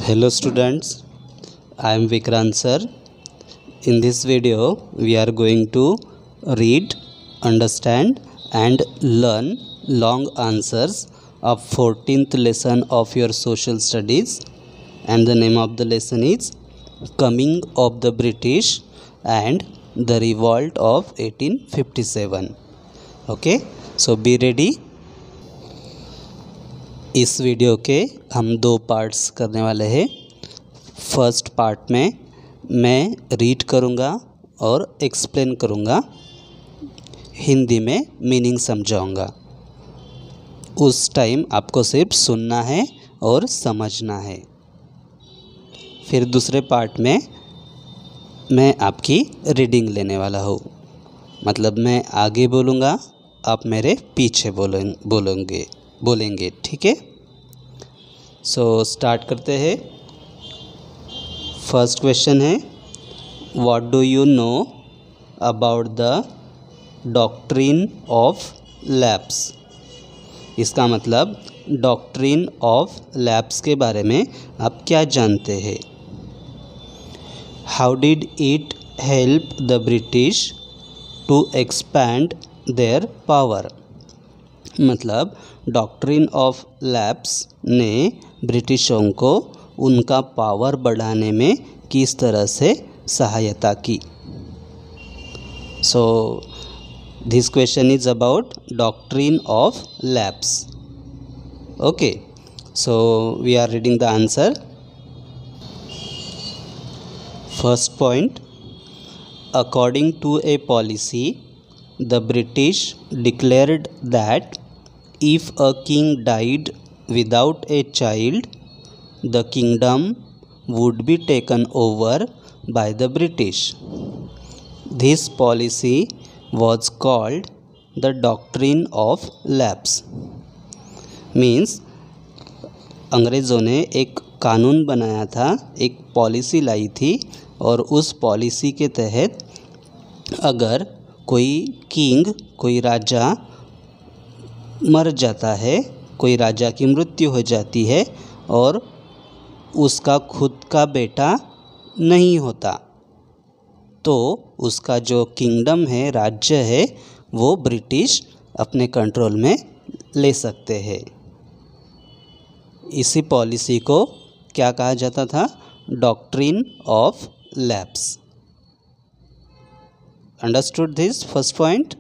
Hello students, I am Vikrant sir. In this video, we are going to read, understand and learn long answers of 14th lesson of your social studies, and the name of the lesson is Coming of the British and the Revolt of 1857. Okay, so be ready. इस video के हम दो parts करने वाले हैं। First part में मैं read करूँगा और एक्सप्लेन करूँगा, हिंदी में मीनिंग समझाऊँगा। उस टाइम आपको सिर्फ सुनना है और समझना है। फिर दूसरे पार्ट में मैं आपकी रीडिंग लेने वाला हूँ, मतलब मैं आगे बोलूँगा, आप मेरे पीछे बोलेंगे, ठीक है। सो स्टार्ट करते हैं। फर्स्ट क्वेश्चन है, what do you know about the doctrine of lapse. इसका मतलब डॉक्ट्रिन ऑफ लैप्स के बारे में आप क्या जानते हैं। How did it help the British to expand their power. मतलब डॉक्ट्रिन ऑफ लैप्स ने ब्रिटिशों को उनका पावर बढ़ाने में किस तरह से सहायता की। So this question is about doctrine of lapse. Okay, so we are reading the answer. First point, according to a policy the British declared that if a king died without a child, the kingdom would be taken over by the British. This policy was called the Doctrine of Lapse. Means अंग्रेज़ों ने एक कानून बनाया था, एक policy लाई थी, और उस पॉलिसी के तहत अगर कोई किंग, कोई राजा मर जाता है, कोई राजा की मृत्यु हो जाती है और उसका खुद का बेटा नहीं होता, तो उसका जो किंगडम है, राज्य है, वो ब्रिटिश अपने कंट्रोल में ले सकते हैं। इसी पॉलिसी को क्या कहा जाता था? Doctrine of lapse. Understood this first point.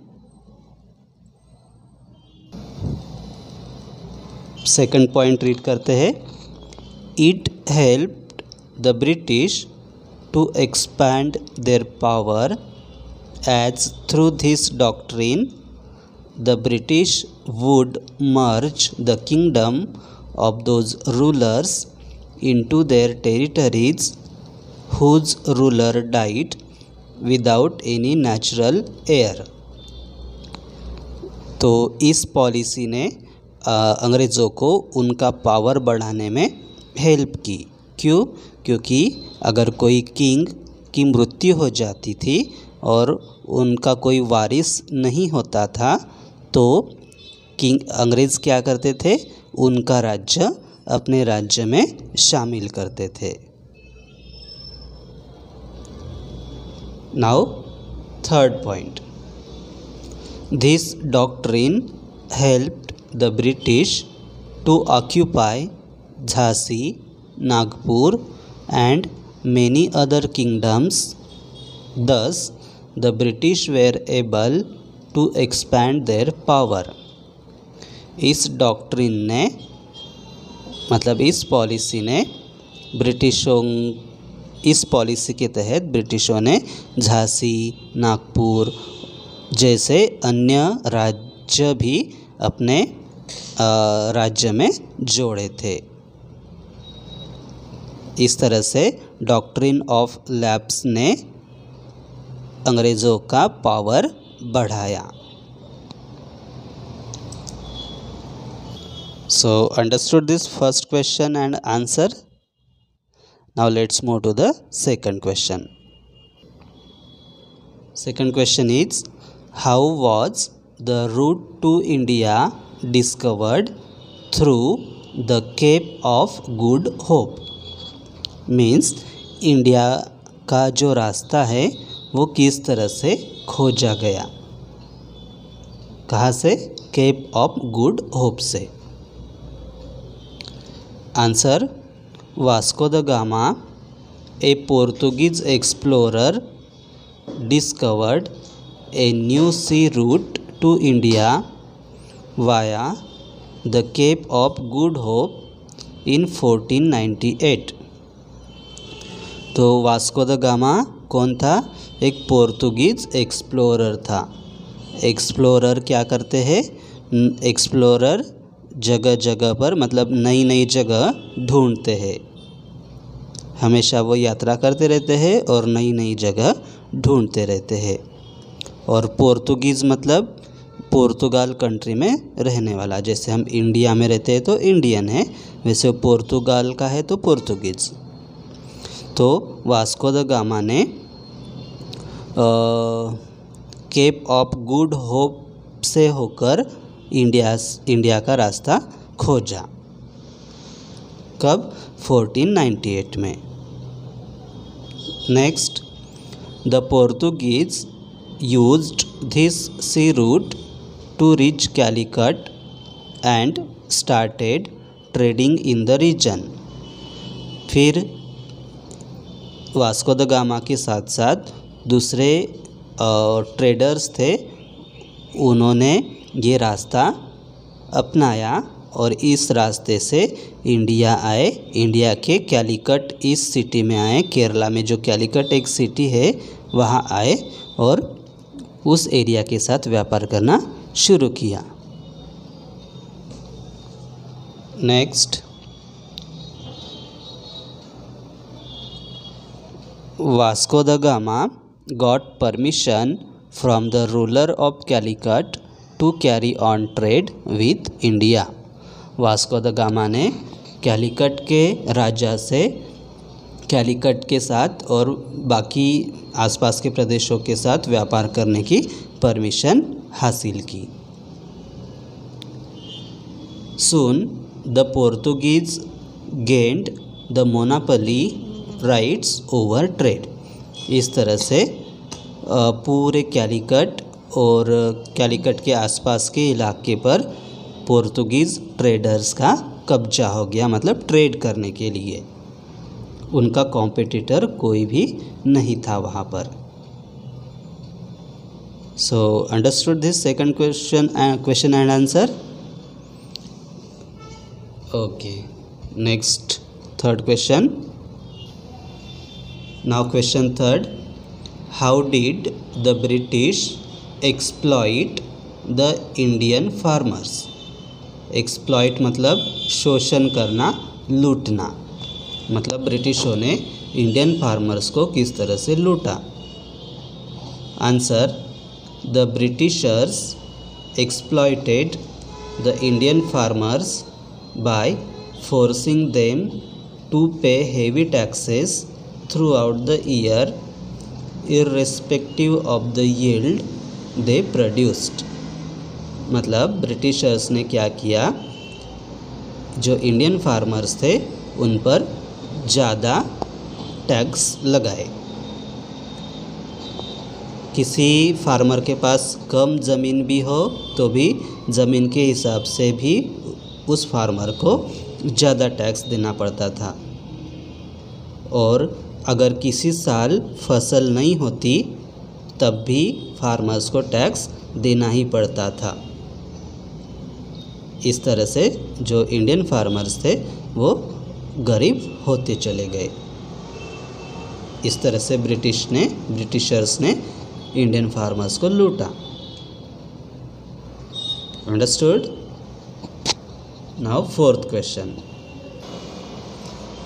Second point read करते हैं। It helped the British to expand their power as through this doctrine the British would merge the kingdom of those rulers into their territories whose ruler died without any natural heir. तो इस policy ने अंग्रेज़ों को उनका power बढ़ाने में help की। क्यों? क्योंकि अगर कोई किंग की मृत्यु हो जाती थी और उनका कोई वारिस नहीं होता था, तो अंग्रेज़ क्या करते थे? उनका राज्य अपने राज्य में शामिल करते थे। Now, third point. This doctrine helped the British to occupy Jhansi, Nagpur and many other kingdoms. Thus, the British were able to expand their power. इस डॉक्ट्रिन ने, मतलब इस पॉलिसी ने इस पॉलिसी के तहत ब्रिटिशों ने झांसी, नागपुर जैसे अन्य राज्य भी अपने राज्य में जोड़े थे। इस तरह से डॉक्ट्रिन ऑफ लैप्स ने अंग्रेज़ों का पावर बढ़ाया। So understood this first question and answer. Now let's move to the second question. Second question is, how was the route to India discovered through the Cape of Good Hope? Means India का जो रास्ता है वो किस तरह से खोजा गया। कहाँ से? केप ऑफ गुड होप से। Answer, Vasco da gamma, A Portuguese explorer, discovered a new sea route to India via the Cape of Good Hope in 1498। तो वास्को द गामा कौन था? एक पोर्तुगीज एक्सप्लोरर था। एक्सप्लोरर क्या करते हैं? एक्सप्लोरर जगह जगह पर, मतलब नई नई जगह ढूंढते हैं। हमेशा वो यात्रा करते रहते हैं और नई नई जगह ढूंढते रहते हैं। और पोर्तुगीज़ मतलब पोर्तुगाल कंट्री में रहने वाला। जैसे हम इंडिया में रहते हैं तो इंडियन है, वैसे पोर्तुगाल का है तो पोर्तुगीज़। तो वास्को द गामा ने केप ऑफ गुड होप से होकर इंडिया का रास्ता खोजा। कब? 1498 में। Next, the Portuguese used this sea route to reach Calicut and started trading in the region। फिर वास्को द गामा के साथ साथ दूसरे ट्रेडर्स थे, उन्होंने ये रास्ता अपनाया और इस रास्ते से इंडिया आए। इंडिया के कैलीकट इस सिटी में आए, केरला में जो कैलीकट एक सिटी है वहाँ आए और उस एरिया के साथ व्यापार करना शुरू किया। Next, Vasco da Gama got permission from the ruler of Calicut to carry on trade with India. Vasco da Gama ने कैलीकट के राजा से कैलीकट के साथ और बाकी आसपास के प्रदेशों के साथ व्यापार करने की परमिशन हासिल की। Soon the Portuguese gained the monopoly rights over trade। इस तरह से पूरे कैलीकट और कैलीकट के आसपास के इलाके पर पोर्तुगीज़ ट्रेडर्स का कब्जा हो गया, मतलब ट्रेड करने के लिए उनका कॉम्पिटिटर कोई भी नहीं था वहाँ पर। So understood this second question and answer. Okay, next third question. Now question third, how did the British exploit the Indian farmers. Exploit मतलब शोषण करना, लूटना, मतलब ब्रिटिशों ने इंडियन फार्मर्स को किस तरह से लूटा। Answer, the Britishers exploited the Indian farmers by forcing them to pay heavy taxes throughout the year irrespective of the yield they produced. मतलब ब्रिटिशर्स ने क्या किया, जो इंडियन फार्मर्स थे उन पर ज़्यादा टैक्स लगाए। किसी फार्मर के पास कम ज़मीन भी हो तो भी ज़मीन के हिसाब से भी उस फार्मर को ज़्यादा टैक्स देना पड़ता था। और अगर किसी साल फसल नहीं होती तब भी फार्मर्स को टैक्स देना ही पड़ता था। इस तरह से जो इंडियन फार्मर्स थे वो गरीब होते चले गए। इस तरह से ब्रिटिशर्स ने इंडियन फार्मर्स को लूटा। Understood? Now fourth question.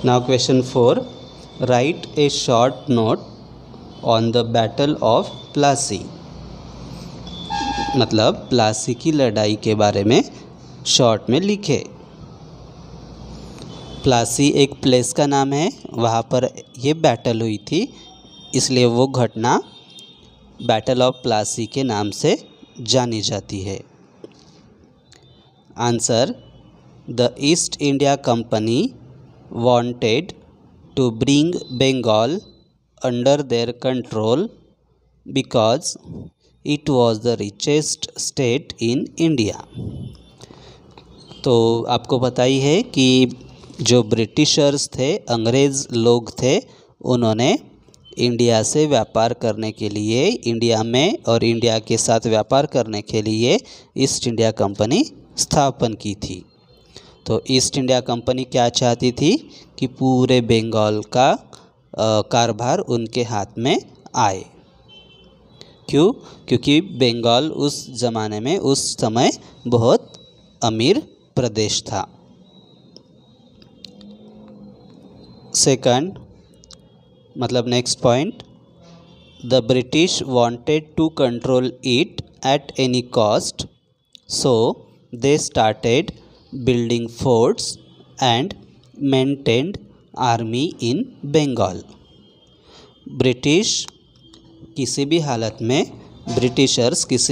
Now question 4, right A short note on the battle of Plassey. मतलब प्लासी की लड़ाई के बारे में शॉर्ट में लिखे। प्लासी एक प्लेस का नाम है, वहाँ पर ये बैटल हुई थी, इसलिए वो घटना बैटल ऑफ प्लासी के नाम से जानी जाती है। Answer, the east India company wanted to bring Bengal under their control because it was the richest state in India. तो आपको पता ही है कि जो ब्रिटिशर्स थे, अंग्रेज़ लोग थे, उन्होंने इंडिया से व्यापार करने के लिए, इंडिया में और इंडिया के साथ व्यापार करने के लिए ईस्ट इंडिया कंपनी स्थापन की थी। तो ईस्ट इंडिया कंपनी क्या चाहती थी कि पूरे बंगाल का कारोबार उनके हाथ में आए। क्यों? क्योंकि बंगाल उस ज़माने में, उस समय बहुत अमीर प्रदेश था। सेकंड, मतलब next point, the British wanted to control it at any cost, so they started building forts and maintained army in Bengal. Britishers किसी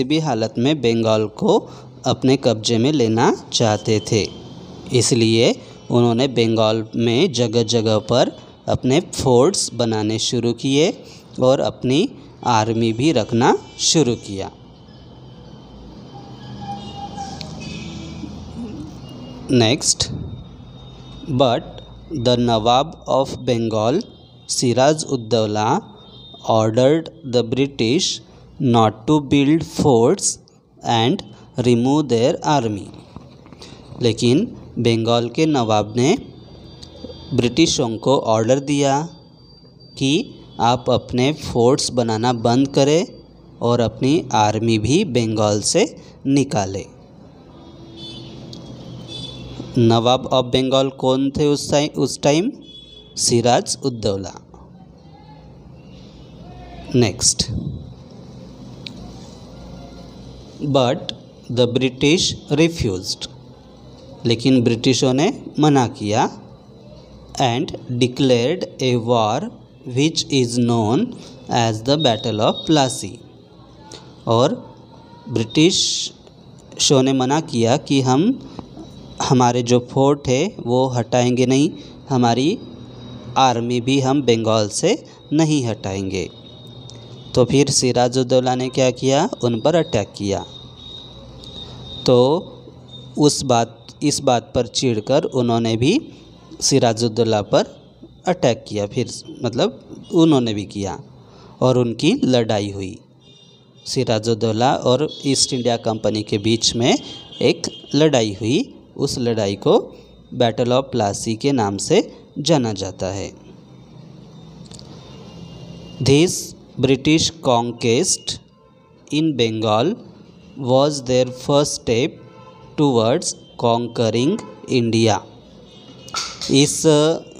भी हालत में बंगाल को अपने कब्जे में लेना चाहते थे, इसलिए उन्होंने बंगाल में जगह जगह पर अपने फोर्ट्स बनाने शुरू किए और अपनी आर्मी भी रखना शुरू किया। Next, but the nawab of Bengal Siraj ud Daula ordered the British not to build forts and remove their army। लेकिन बंगाल के नवाब ने ब्रिटिशों को ऑर्डर दिया कि आप अपने फोर्ट्स बनाना बंद करें और अपनी आर्मी भी बंगाल से निकालें। नवाब ऑफ बंगाल कौन थे उस time? Siraj ud Daula. Next, but the British refused, लेकिन ब्रिटिशों ने मना किया, and declared a war which is known as the battle of Plassey. और ब्रिटिशों ने मना किया कि हम हमारे जो फोर्ट है वो हटाएंगे नहीं, हमारी आर्मी भी हम बंगाल से नहीं हटाएंगे। तो फिर सिराजुद्दौला ने क्या किया? उन पर अटैक किया। तो इस बात पर चिढ़कर उन्होंने भी सिराजुद्दौला पर अटैक किया, फिर मतलब उन्होंने भी किया और उनकी लड़ाई हुई। सिराजुद्दौला और ईस्ट इंडिया कंपनी के बीच में एक लड़ाई हुई, उस लड़ाई को बैटल ऑफ प्लासी के नाम से जाना जाता है। This British conquest in Bengal was their first step towards conquering India। इस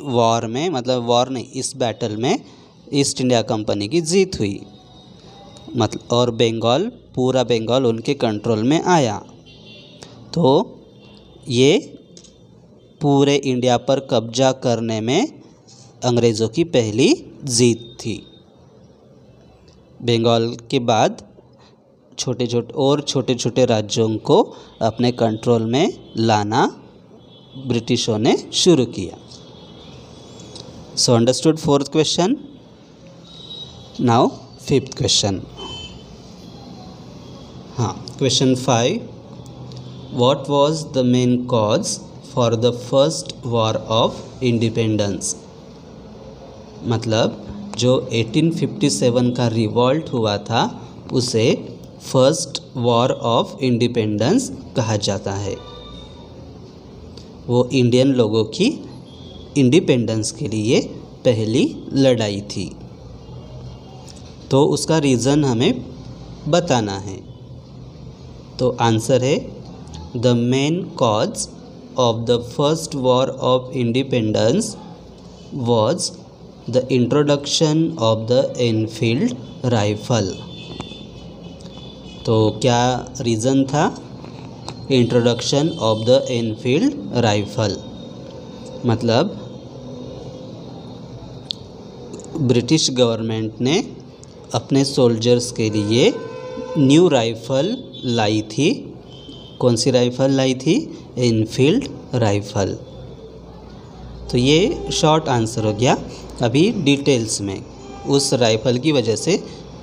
वॉर में, मतलब वॉर नहीं, इस बैटल में ईस्ट इंडिया कंपनी की जीत हुई, मतलब और पूरा बंगाल उनके कंट्रोल में आया। तो ये पूरे इंडिया पर कब्जा करने में अंग्रेज़ों की पहली जीत थी। बंगाल के बाद छोटे छोटे राज्यों को अपने कंट्रोल में लाना ब्रिटिशों ने शुरू किया। So understood fourth question. Now fifth question. Question 5, what was the main cause for the first war of independence. मतलब जो 1857 का रिवॉल्ट हुआ था उसे फर्स्ट वॉर ऑफ इंडिपेंडेंस कहा जाता है। वो इंडियन लोगों की इंडिपेंडेंस के लिए पहली लड़ाई थी। तो उसका रीज़न हमें बताना है। तो आंसर है, the main cause of the first war of independence was the introduction of the Enfield rifle. तो क्या रीज़न था? Introduction of the Enfield rifle, मतलब ब्रिटिश गवर्नमेंट ने अपने सोल्जर्स के लिए न्यू राइफ़ल लाई थी। कौन सी राइफ़ल लाई थी? Enfield rifle. तो ये शॉर्ट आंसर हो गया। अभी डिटेल्स में उस राइफल की वजह से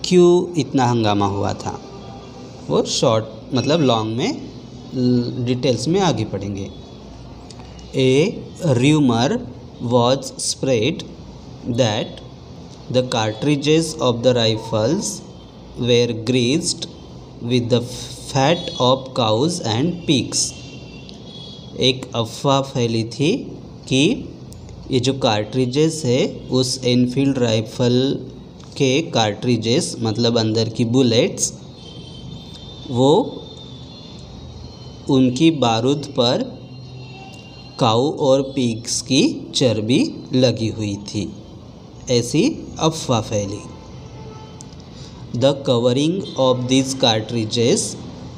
क्यों इतना हंगामा हुआ था, वो शॉर्ट मतलब लॉन्ग में डिटेल्स में आगे पढ़ेंगे। ए rumor was spread that the cartridges of the rifles were greased with the fat of cows and pigs। एक अफवाह फैली थी कि ये जो कार्ट्रिजेस है उस एनफील्ड राइफल के कार्ट्रिजेस मतलब अंदर की बुलेट्स, वो उनकी बारूद पर काऊ और पिग्स की चर्बी लगी हुई थी, ऐसी अफवाह फैली। The covering of this cartridges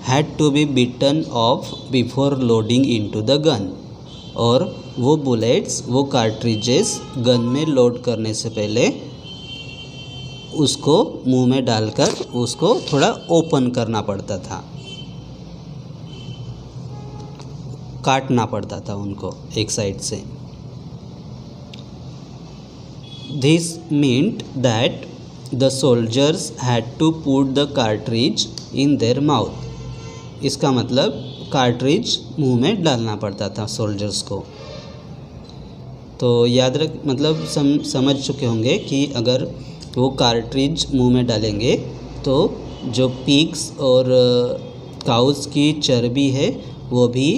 had to be bitten off before loading into the gun. और वो बुलेट्स, वो कार्ट्रिजेस गन में लोड करने से पहले उसको मुंह में डालकर उसको थोड़ा ओपन करना पड़ता था, काटना पड़ता था उनको एक साइड से। This meant that the soldiers had to put the cartridge in their mouth. इसका मतलब कार्ट्रिज मुंह में डालना पड़ता था सोल्जर्स को। तो याद रख मतलब समझ चुके होंगे कि अगर वो कार्ट्रिज मुंह में डालेंगे तो जो पिग्स और काउस की चर्बी है वो भी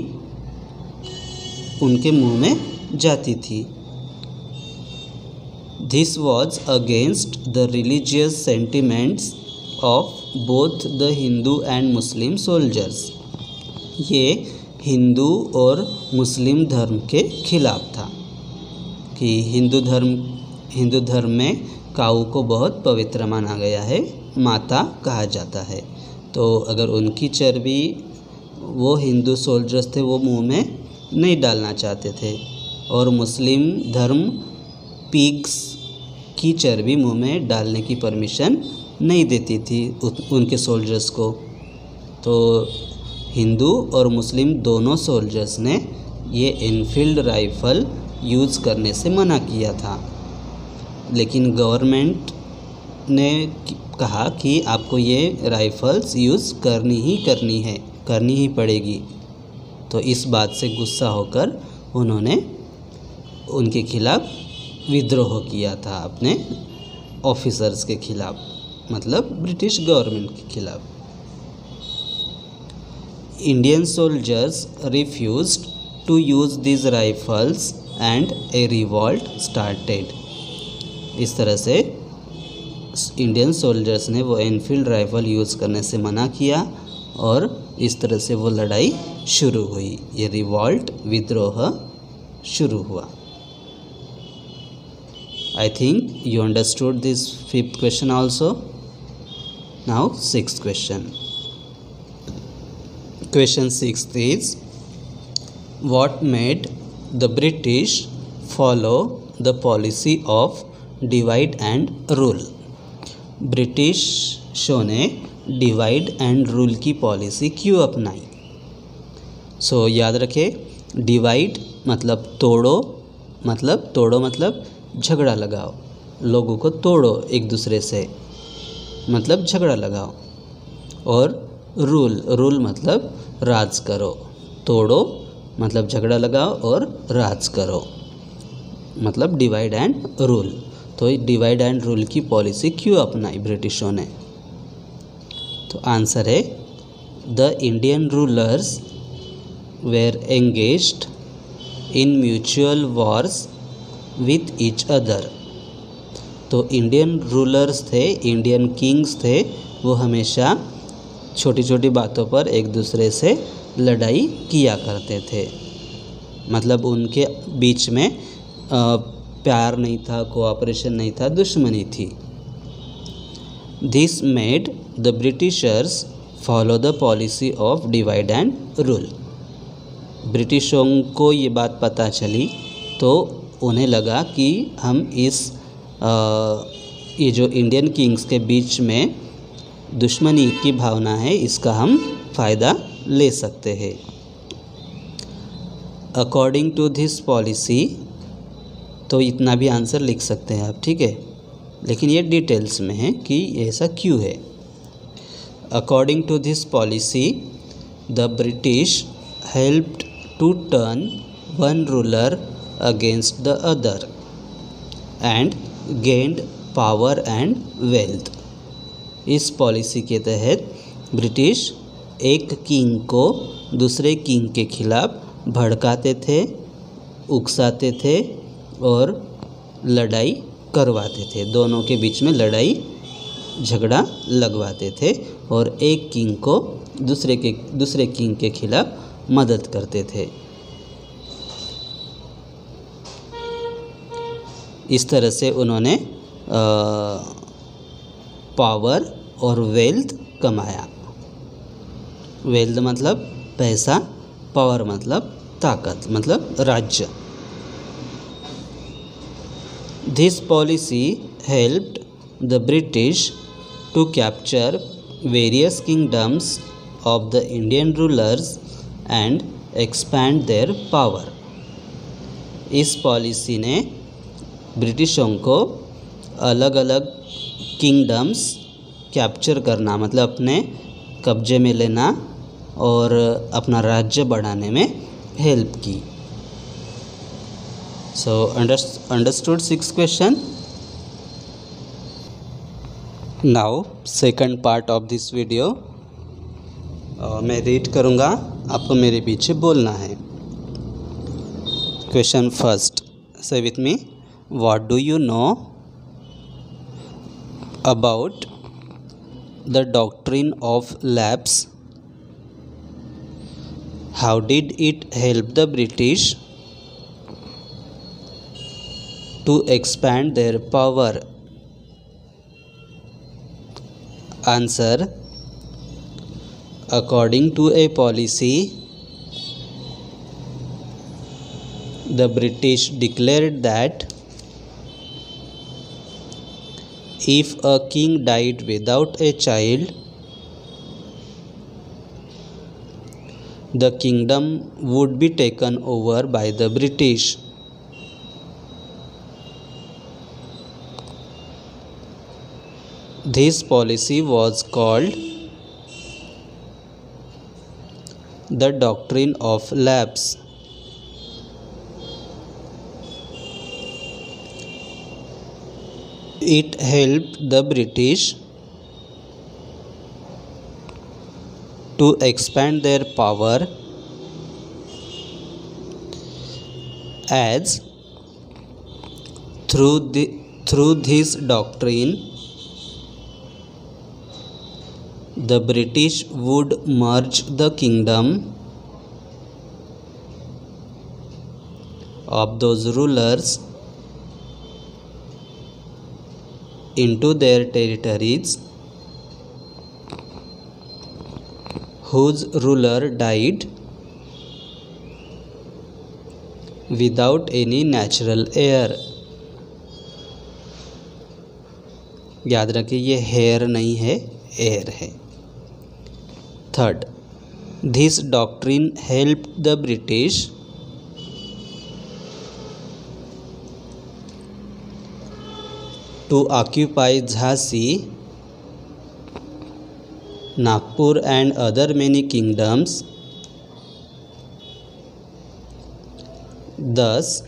उनके मुंह में जाती थी। This was against the religious sentiments of both the Hindu and Muslim soldiers. ये हिंदू और मुस्लिम धर्म के खिलाफ था कि हिंदू धर्म में काऊ को बहुत पवित्र माना गया है, माता कहा जाता है। तो अगर उनकी चर्बी वो हिंदू सोल्जर्स थे वो मुंह में नहीं डालना चाहते थे, और मुस्लिम धर्म पिग्स की चर्बी मुंह में डालने की परमिशन नहीं देती थी उनके सोल्जर्स को। तो हिंदू और मुस्लिम दोनों सोल्जर्स ने ये एनफील्ड राइफ़ल यूज़ करने से मना किया था, लेकिन गवर्नमेंट ने कहा कि आपको ये राइफ़ल्स यूज़ करनी ही पड़ेगी। तो इस बात से गुस्सा होकर उन्होंने उनके खिलाफ विद्रोह किया था, अपने ऑफिसर्स के खिलाफ, मतलब ब्रिटिश गवर्नमेंट के खिलाफ। Indian soldiers refused to use this rifles and a revolt started. इस तरह से इंडियन सोल्जर्स ने वो एनफील्ड राइफल यूज़ करने से मना किया और इस तरह से वो लड़ाई शुरू हुई, ये रिवॉल्ट विद्रोह शुरू हुआ। I think you understood this 5th question also. Now 6th question. Question 6 is, what made the British follow the policy of divide and rule? ब्रिटिशों ने डिवाइड एंड रूल की पॉलिसी क्यों अपनाई? सो याद रखें, डिवाइड मतलब तोड़ो मतलब झगड़ा लगाओ, लोगों को तोड़ो एक दूसरे से, मतलब झगड़ा लगाओ। और रूल मतलब राज करो, तोड़ो मतलब झगड़ा लगाओ और राज करो, मतलब डिवाइड एंड रूल। तो डिवाइड एंड रूल की पॉलिसी क्यों अपनाई ब्रिटिशों ने? तो आंसर है, the Indian rulers were engaged in mutual wars with each other. तो इंडियन रूलर्स थे, इंडियन किंग्स थे, वो हमेशा छोटी छोटी बातों पर एक दूसरे से लड़ाई किया करते थे, मतलब उनके बीच में प्यार नहीं था, कोऑपरेशन नहीं था, दुश्मनी थी। This made the Britishers follow the policy of divide and rule. ब्रिटिशों को ये बात पता चली तो उन्हें लगा कि हम ये जो इंडियन किंग्स के बीच में दुश्मनी की भावना है, इसका हम फ़ायदा ले सकते हैं। अकॉर्डिंग टू दिस पॉलिसी तो इतना भी आंसर लिख सकते हैं आप, ठीक है। लेकिन ये डिटेल्स में है कि ऐसा क्यों है। According to this policy the British helped to turn one ruler against the other and gained power and wealth. इस पॉलिसी के तहत ब्रिटिश एक किंग को दूसरे किंग के खिलाफ भड़काते थे, उकसाते थे और लड़ाई करवाते थे। दोनों के बीच में लड़ाई झगड़ा लगवाते थे और एक किंग को दूसरे किंग के खिलाफ मदद करते थे। इस तरह से उन्होंने पावर और वेल्थ कमाया। वेल्थ मतलब पैसा, पावर मतलब ताकत, मतलब राज्य। This policy helped the British to capture various kingdoms of the Indian rulers and expand their power. इस पॉलिसी ने ब्रिटिशों को अलग अलग किंगडम्स कैप्चर करना मतलब अपने कब्जे में लेना और अपना राज्य बढ़ाने में हेल्प की। So understood 6th question. Now second part of this video मैं रीड करूँगा, आपको मेरे पीछे बोलना है। क्वेश्चन फर्स्ट, से with me, what do you know about the doctrine of lapse? How did it help the British to expand their power? Answer: according to a policy, the British declared that if a king died without a child, the kingdom would be taken over by the British. This policy was called the doctrine of lapse. It helped the British to expand their power as through this doctrine the British would merge the kingdom of those rulers into their territories whose ruler died without any natural heir. याद रखिए ये hair नहीं है, heir है। Third, this doctrine helped the British to occupy Jhansi, Nagpur and other many kingdoms. Thus,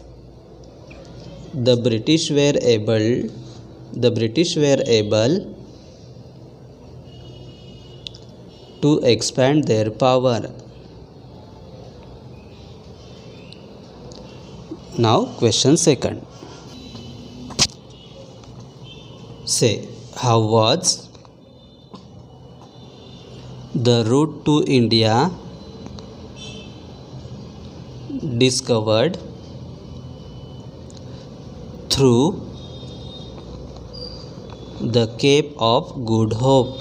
the British were able to expand their power. Now, question second. Say, how was the route to India discovered? Through the Cape of Good Hope.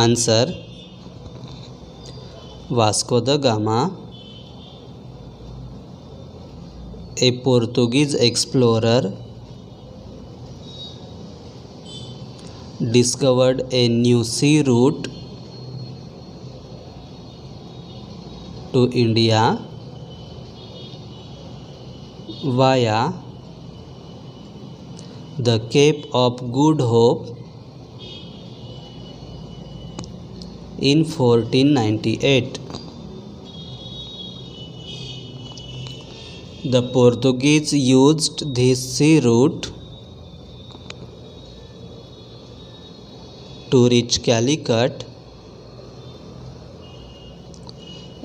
Answer: Vasco da Gama, a Portuguese explorer, discovered a new sea route to India via the Cape of Good Hope in 1498. The Portuguese used this sea route to reach Calicut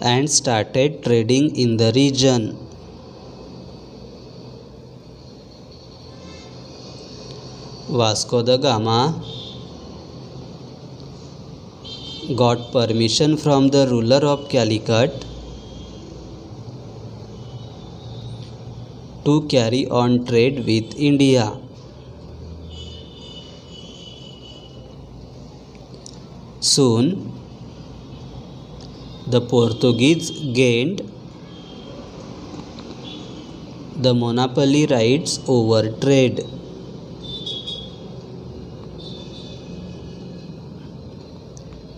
and started trading in the region. Vasco da Gama got permission from the ruler of Calicut to carry on trade with India. Soon, the Portuguese gained the monopoly rights over trade.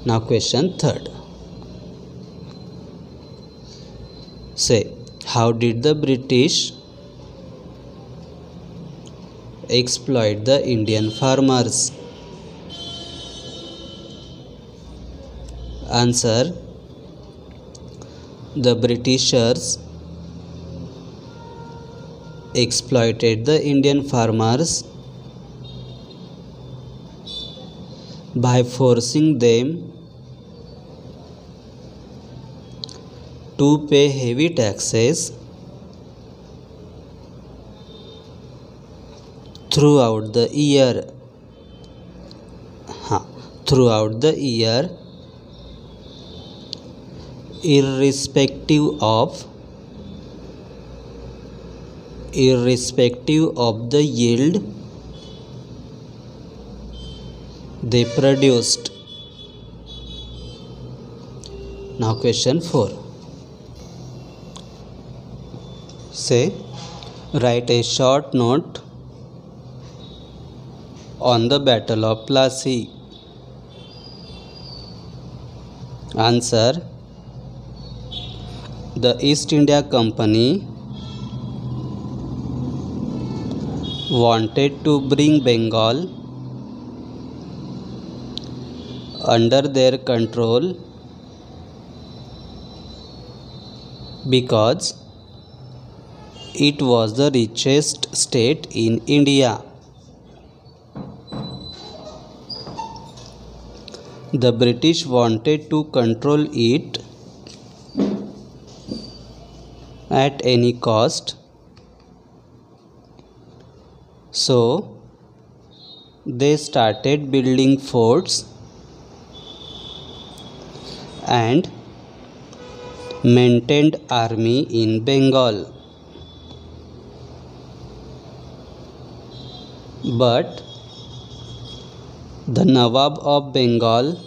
Now question third. Say, how did the British exploit the Indian farmers? Answer: the Britishers exploited the Indian farmers by forcing them to pay heavy taxes throughout the year. Irrespective of the yield they produced. Now question 4. Say, write a short note on the Battle of Plassey. Answer: the East India Company wanted to bring Bengal under their control because it was the richest state in India. The British wanted to control it at any cost, so they started building forts and maintained army in Bengal. But the Nawab of Bengal,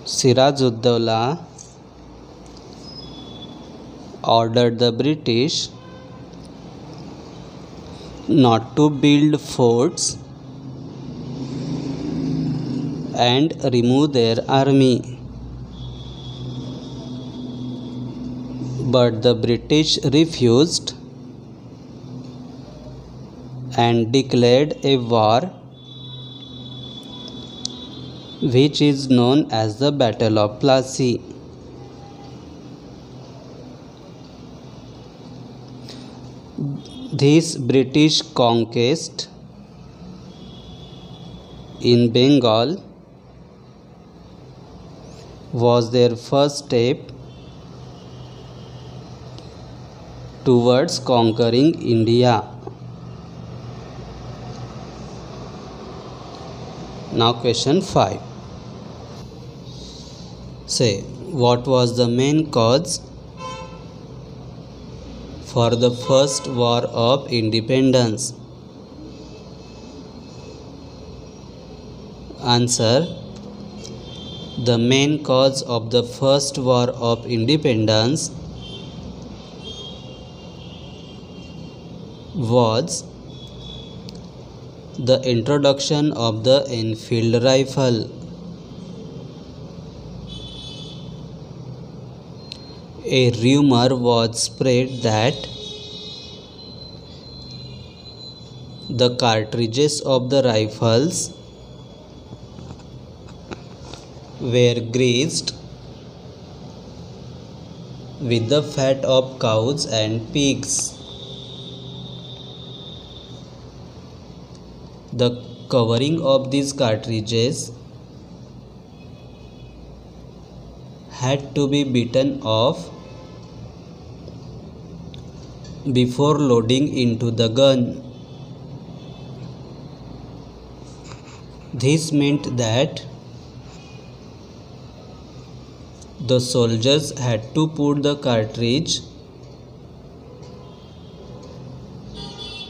Siraj-ud-Dowlah, ordered the British not to build forts and remove their army. But the British refused and declared a war which is known as the Battle of Plassey. This British conquest in Bengal was their first step towards conquering India. Now question 5. Say, what was the main cause for the First War of Independence? Answer: the main cause of the First War of Independence was the introduction of the Enfield rifle. A rumor was spread that the cartridges of the rifles were greased with the fat of cows and pigs. The covering of these cartridges had to be beaten off before loading into the gun. This meant that the soldiers had to put the cartridge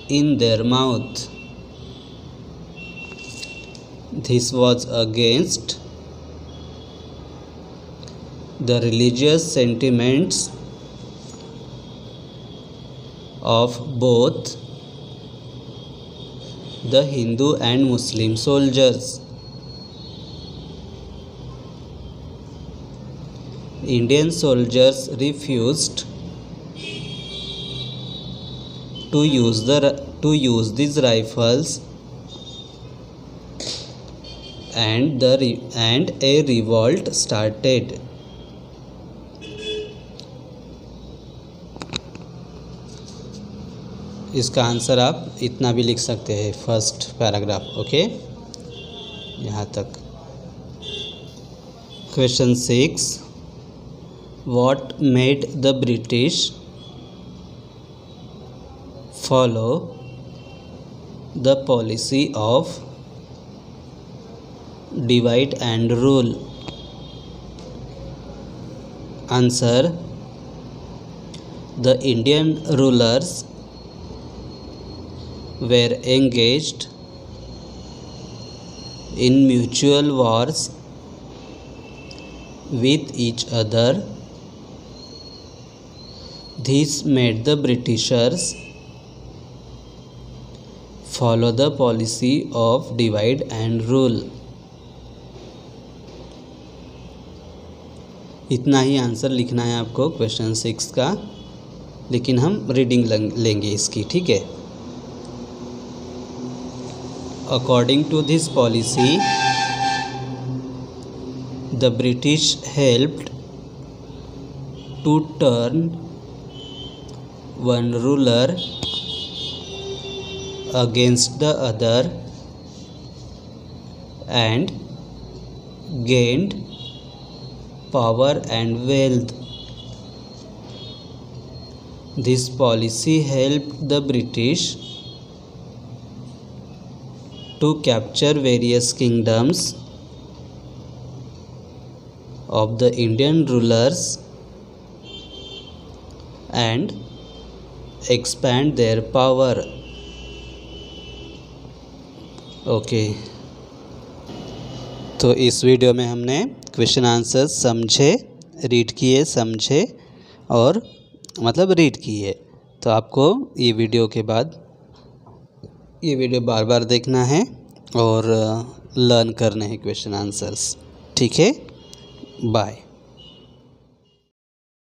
in their mouth. This was against the religious sentiments of both the Hindu and Muslim soldiers. Indian soldiers refused to use these rifles, and a revolt started. इसका answer आप इतना भी लिख सकते हैं, first paragraph. Okay, यहाँ तक। Question 6, what made the British follow the policy of divide and rule? Answer: the Indian rulers were engaged in mutual wars with each other. This made the Britishers follow the policy of divide and rule. इतना ही answer लिखना है आपको question 6 का, लेकिन हम reading लेंगे इसकी, ठीक है। According to this policy, the British helped to turn one ruler against the other and gained power and wealth. This policy helped the British to capture various kingdoms of the Indian rulers and expand their power. Okay, तो इस video में हमने question answer समझे, read किए, समझे और मतलब read किए। तो आपको ये वीडियो के बाद ये वीडियो बार बार देखना है और लर्न करने हैं क्वेश्चन आंसर्स, ठीक है। बाय।